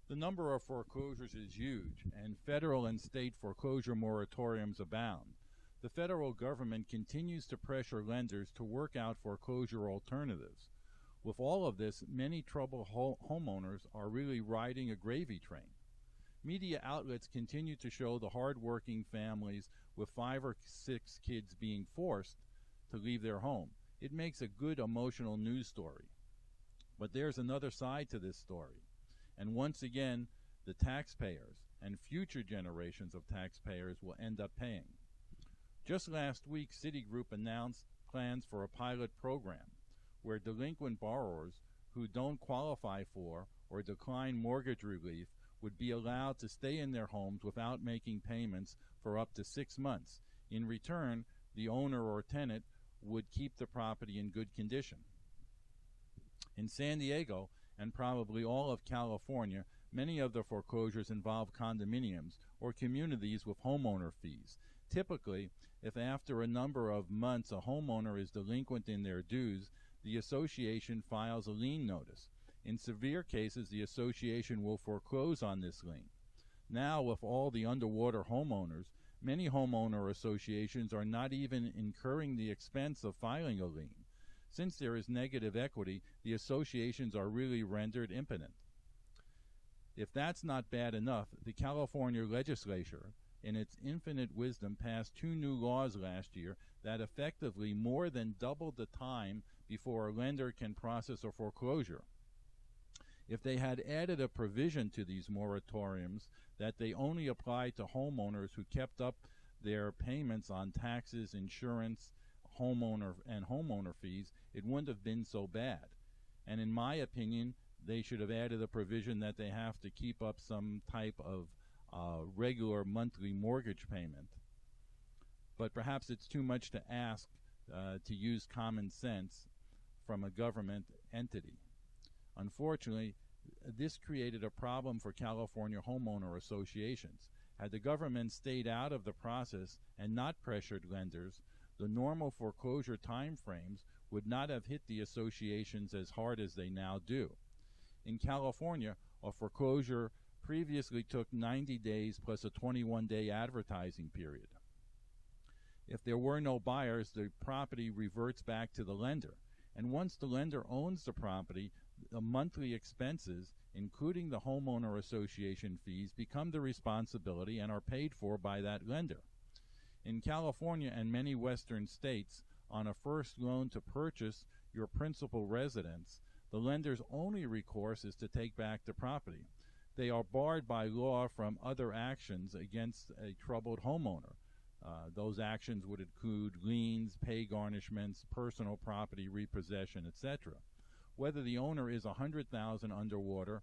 The number of foreclosures is huge, and federal and state foreclosure moratoriums abound. The federal government continues to pressure lenders to work out foreclosure alternatives. With all of this, many troubled homeowners are really riding a gravy train. Media outlets continue to show the hard-working families with 5 or 6 kids being forced to leave their home. It makes a good emotional news story. But there's another side to this story. And once again, the taxpayers and future generations of taxpayers will end up paying. Just last week, Citigroup announced plans for a pilot program where delinquent borrowers who don't qualify for or decline mortgage relief would be allowed to stay in their homes without making payments for up to 6 months. In return, the owner or tenant would keep the property in good condition. In San Diego, and probably all of California, many of the foreclosures involve condominiums or communities with homeowner fees. Typically, if after a number of months a homeowner is delinquent in their dues, the association files a lien notice. In severe cases, the association will foreclose on this lien. Now, with all the underwater homeowners, many homeowner associations are not even incurring the expense of filing a lien. Since there is negative equity, the associations are really rendered impotent. If that's not bad enough, the California legislature, in its infinite wisdom, passed 2 new laws last year that effectively more than doubled the time before a lender can process a foreclosure. If they had added a provision to these moratoriums that they only applied to homeowners who kept up their payments on taxes, insurance, homeowner fees, it wouldn't have been so bad. And in my opinion, they should have added a provision that they have to keep up some type of regular monthly mortgage payment. But perhaps it's too much to ask to use common sense from a government entity. Unfortunately, this created a problem for California homeowner associations. Had the government stayed out of the process and not pressured lenders, the normal foreclosure time frames would not have hit the associations as hard as they now do. In California, a foreclosure previously took 90 days plus a 21-day advertising period. If there were no buyers, the property reverts back to the lender. And once the lender owns the property, the monthly expenses, including the homeowner association fees, become the responsibility and are paid for by that lender. In California and many western states, on a first loan to purchase your principal residence, the lender's only recourse is to take back the property. They are barred by law from other actions against a troubled homeowner. Those actions would include liens, pay garnishments, personal property repossession, etc. Whether the owner is $100,000 underwater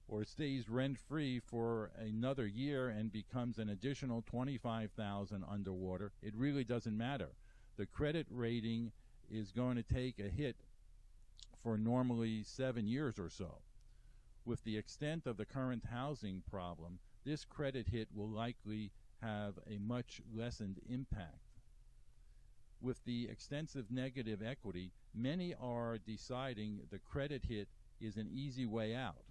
or stays rent-free for another year and becomes an additional $25,000 underwater, it really doesn't matter. The credit rating is going to take a hit for normally 7 years or so. With the extent of the current housing problem, this credit hit will likely have a much lessened impact. With the extensive negative equity, many are deciding the credit hit is an easy way out.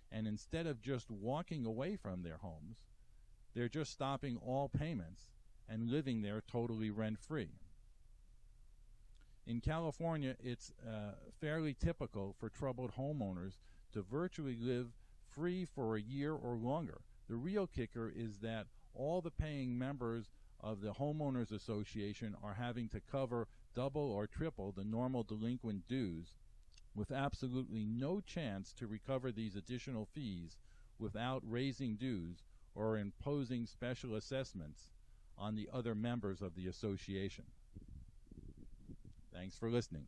And instead of just walking away from their homes, they're just stopping all payments and living there totally rent-free. In California, it's fairly typical for troubled homeowners to virtually live free for a year or longer. The real kicker is that all the paying members of the homeowners association are having to cover double or triple the normal delinquent dues, with absolutely no chance to recover these additional fees without raising dues or imposing special assessments on the other members of the association. Thanks for listening.